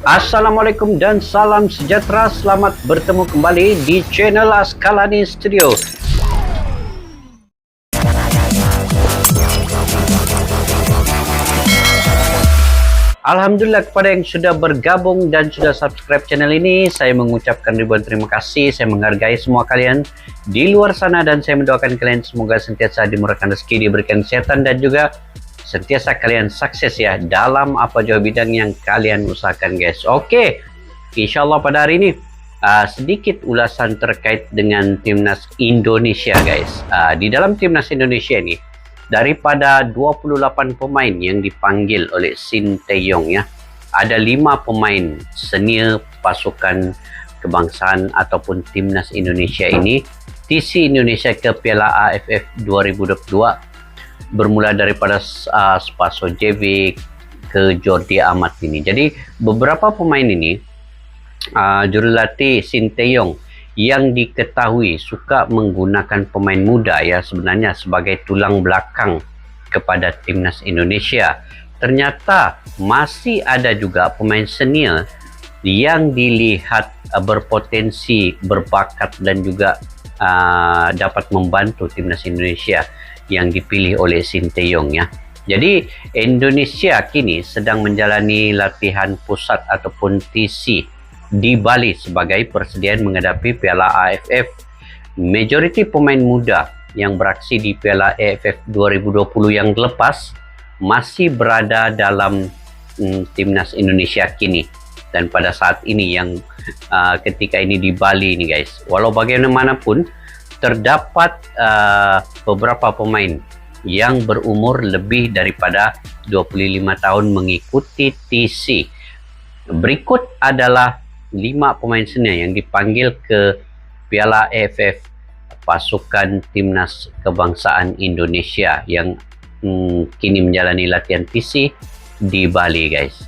Assalamualaikum dan salam sejahtera. Selamat bertemu kembali di channel Askalani Studio. Alhamdulillah kepada yang sudah bergabung dan sudah subscribe channel ini. Saya mengucapkan ribuan terima kasih. Saya menghargai semua kalian di luar sana dan saya mendoakan kalian semoga sentiasa dimurahkan rezeki, diberikan kesehatan dan juga sentiasa kalian sukses ya dalam apa jua bidang yang kalian usahakan, guys. Oke, insyaallah pada hari ini sedikit ulasan terkait dengan timnas Indonesia, guys. Di dalam timnas Indonesia ini, daripada 28 pemain yang dipanggil oleh Sinteyong ya, ada 5 pemain senior pasukan kebangsaan ataupun timnas Indonesia ini TC Indonesia ke Piala AFF 2022, bermula daripada Spasojevic ke Jordi Amat ini. Jadi beberapa pemain ini jurulatih Sinteyong yang diketahui suka menggunakan pemain muda ya sebenarnya sebagai tulang belakang kepada timnas Indonesia. Ternyata masih ada juga pemain senior yang dilihat berpotensi, berbakat dan juga dapat membantu timnas Indonesia yang dipilih oleh Sinteyong ya. Jadi Indonesia kini sedang menjalani latihan pusat ataupun TC di Bali sebagai persediaan menghadapi Piala AFF. Majoriti pemain muda yang beraksi di Piala AFF 2020 yang lepas masih berada dalam timnas Indonesia kini dan pada saat ini yang ketika ini di Bali ini, guys. Walau bagaimanapun terdapat beberapa pemain yang berumur lebih daripada 25 tahun mengikuti TC. Berikut adalah 5 pemain senior yang dipanggil ke Piala AFF pasukan timnas kebangsaan Indonesia yang kini menjalani latihan TC di Bali, guys.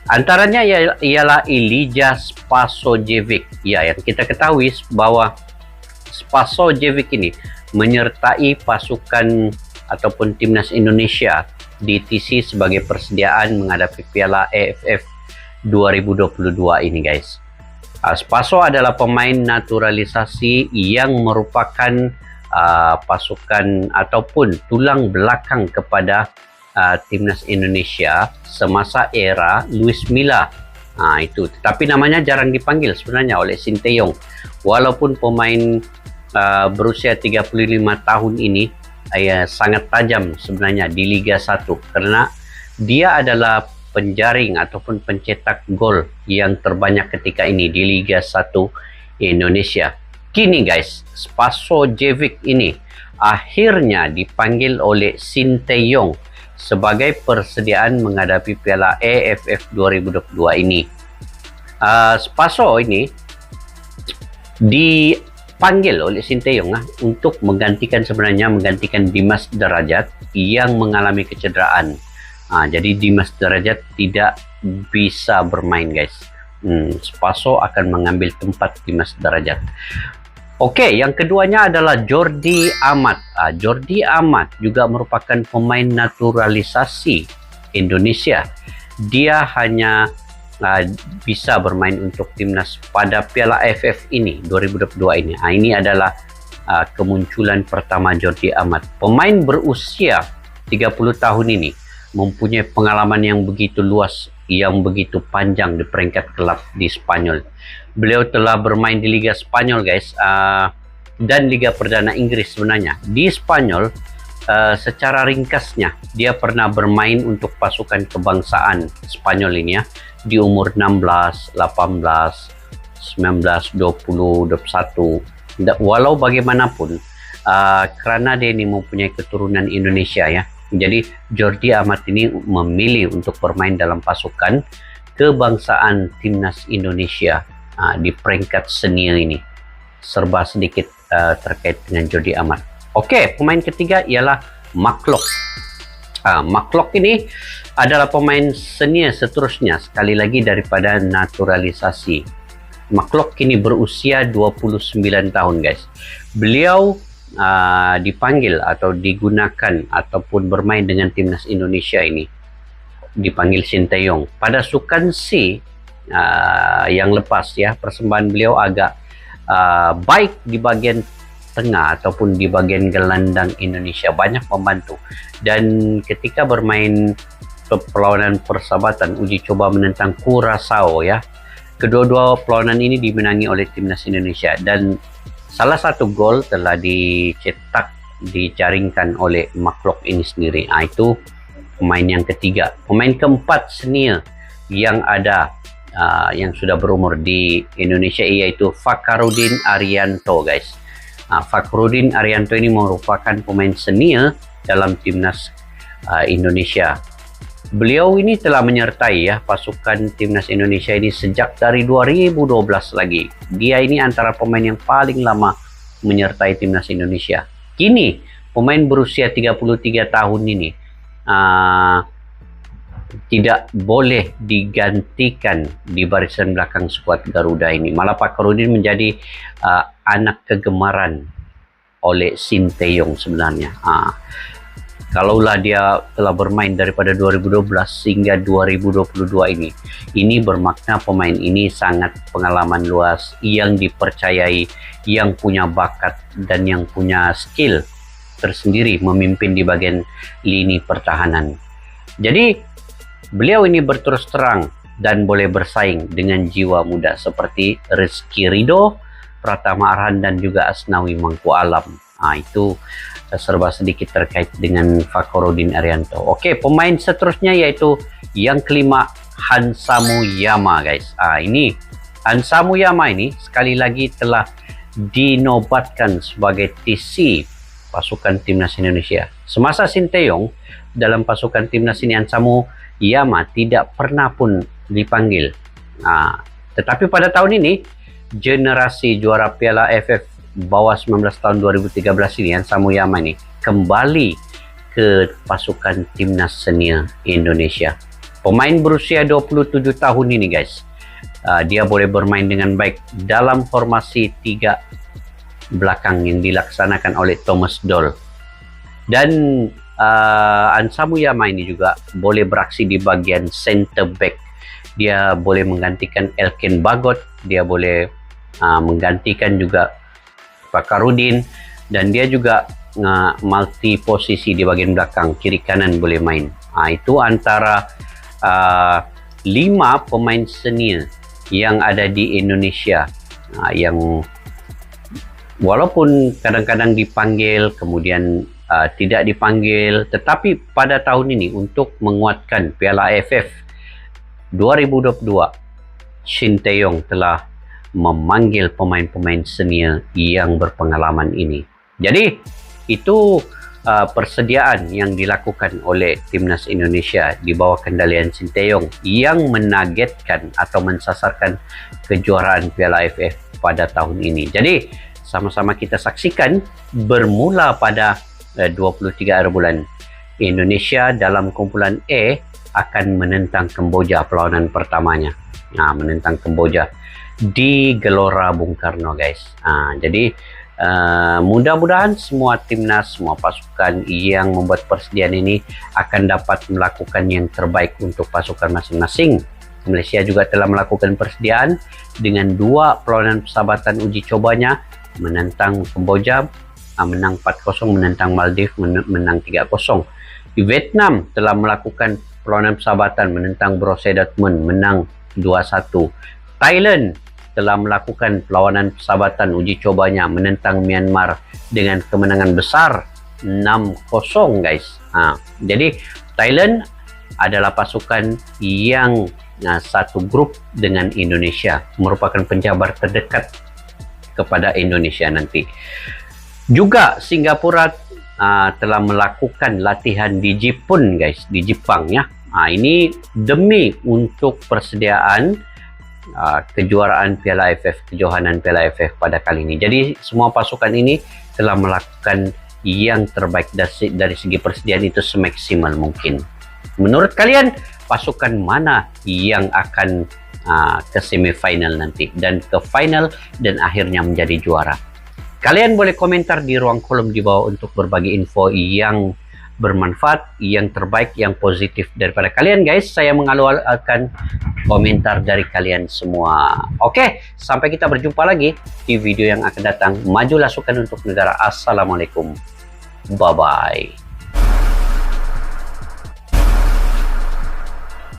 Antaranya ialah Ilija Spasojevic ya, yang kita ketahui bahwa Spasojevic ini menyertai pasukan ataupun timnas Indonesia di TC sebagai persediaan menghadapi Piala AFF 2022 ini, guys. Spaso adalah pemain naturalisasi yang merupakan pasukan ataupun tulang belakang kepada timnas Indonesia semasa era Luis Milla. Itu, tetapi namanya jarang dipanggil sebenarnya oleh Sinteyong. Walaupun pemain berusia 35 tahun ini sangat tajam sebenarnya di Liga 1 karena dia adalah penjaring ataupun pencetak gol yang terbanyak ketika ini di Liga 1 Indonesia. Kini, guys, Spasojevic ini akhirnya dipanggil oleh Sinteyong sebagai persediaan menghadapi Piala AFF 2022 ini. Spaso ini dipanggil oleh Sinteyong untuk menggantikan Dimas Derajat yang mengalami kecederaan. Jadi Dimas Derajat tidak bisa bermain, guys. Spaso akan mengambil tempat Dimas Derajat. Oke, yang keduanya adalah Jordi Amat. Jordi Amat juga merupakan pemain naturalisasi Indonesia. Dia hanya bisa bermain untuk timnas pada Piala AFF ini 2022 ini. Ini adalah kemunculan pertama Jordi Amat. Pemain berusia 30 tahun ini mempunyai pengalaman yang begitu luas, yang begitu panjang di peringkat klub di Spanyol. Beliau telah bermain di Liga Spanyol, guys, dan Liga Perdana Inggris sebenarnya. Di Spanyol, secara ringkasnya, dia pernah bermain untuk pasukan kebangsaan Spanyol ini ya, di umur 16, 18, 19, 20, 21. Walau bagaimanapun, karena dia ini mempunyai keturunan Indonesia ya, jadi Jordi Amat ini memilih untuk bermain dalam pasukan kebangsaan timnas Indonesia di peringkat senior ini. Serba sedikit terkait dengan Jordi Amat. Oke, pemain ketiga ialah McCulloch. McCulloch ini adalah pemain senior seterusnya sekali lagi daripada naturalisasi. McCulloch kini berusia 29 tahun, guys. Beliau dipanggil atau digunakan ataupun bermain dengan timnas Indonesia ini dipanggil Sinteyong. Pada Sukan C yang lepas ya, persembahan beliau agak baik di bagian tengah ataupun di bagian gelandang Indonesia, banyak membantu. Dan ketika bermain perlawanan persahabatan uji coba menentang Curaçao ya, kedua-dua perlawanan ini dimenangi oleh timnas Indonesia, dan salah satu gol telah dicetak, dijaringkan oleh makhluk ini sendiri. Itu pemain yang ketiga. Pemain keempat senior yang ada yang sudah berumur di Indonesia yaitu Fakhrudin Arianto, guys. Fakhrudin Arianto ini merupakan pemain senior dalam timnas Indonesia. Beliau ini telah menyertai ya pasukan timnas Indonesia ini sejak dari 2012 lagi. Dia ini antara pemain yang paling lama menyertai timnas Indonesia. Kini pemain berusia 33 tahun ini tidak boleh digantikan di barisan belakang skuad Garuda ini. Malah Fakhrudin menjadi anak kegemaran oleh Sinteyong sebenarnya. Kalaulah dia telah bermain daripada 2012 hingga 2022 ini bermakna pemain ini sangat pengalaman luas, yang dipercayai, yang punya bakat dan yang punya skill tersendiri memimpin di bagian lini pertahanan. Jadi beliau ini berterus terang dan boleh bersaing dengan jiwa muda seperti Rizky Ridho, Pratama Arhan dan juga Asnawi Mangku Alam. Itu serba sedikit terkait dengan Fakhrudin Arianto. Oke, pemain seterusnya yaitu yang kelima, Hansa Muyama, guys. Ini Hansa Muyama ini sekali lagi telah dinobatkan sebagai TC pasukan timnas Indonesia. Semasa Sinteyong dalam pasukan timnas ini, Hansa Muyama tidak pernah pun dipanggil. Tetapi pada tahun ini generasi juara Piala AFF bawah 19 tahun 2013 ini, Hansa Muyama ini kembali ke pasukan timnas senior Indonesia. Pemain berusia 27 tahun ini, guys, dia boleh bermain dengan baik dalam formasi 3 belakang yang dilaksanakan oleh Thomas Doll. Dan Hansa Muyama ini juga boleh beraksi di bagian center back. Dia boleh menggantikan Elkin Bagot, dia boleh menggantikan juga Fakhrudin, dan dia juga multi posisi di bagian belakang, kiri kanan boleh main. Itu antara 5 pemain senior yang ada di Indonesia yang walaupun kadang-kadang dipanggil kemudian tidak dipanggil, tetapi pada tahun ini untuk menguatkan Piala AFF 2022, Sinteyong telah memanggil pemain-pemain senior yang berpengalaman ini. Jadi itu persediaan yang dilakukan oleh timnas Indonesia di bawah kendalian Sinteyong yang menargetkan atau mensasarkan kejuaraan Piala AFF pada tahun ini. Jadi sama-sama kita saksikan, bermula pada 23 bulan, Indonesia dalam kumpulan E akan menentang Kamboja perlawanan pertamanya. Menentang Kamboja di Gelora Bung Karno, guys. Jadi mudah-mudahan semua timnas, semua pasukan yang membuat persediaan ini akan dapat melakukan yang terbaik untuk pasukan masing-masing. Malaysia juga telah melakukan persediaan dengan 2 perlawanan persahabatan uji cobanya, menentang Kamboja, menang 4-0, menentang Maldives, menang 3-0. Vietnam telah melakukan perlawanan persahabatan menentang Borussia Dortmund, menang 2-1. Thailand telah melakukan perlawanan persahabatan uji cobanya menentang Myanmar dengan kemenangan besar 6-0, guys. Jadi Thailand adalah pasukan yang satu grup dengan Indonesia, merupakan penjabar terdekat kepada Indonesia nanti. Juga Singapura telah melakukan latihan di Jepun, guys, di Jepang ya. Ini demi untuk persediaan kejuaraan Piala AFF, kejohanan Piala AFF pada kali ini. Jadi semua pasukan ini telah melakukan yang terbaik dari segi persediaan itu semaksimal mungkin. Menurut kalian pasukan mana yang akan ke semifinal nanti dan ke final dan akhirnya menjadi juara? Kalian boleh komentar di ruang kolom di bawah untuk berbagi info yang bermanfaat, yang terbaik, yang positif daripada kalian guys. Saya mengandalkan komentar dari kalian semua. Oke, sampai kita berjumpa lagi di video yang akan datang. Majulah sukan untuk negara. Assalamualaikum. Bye-bye.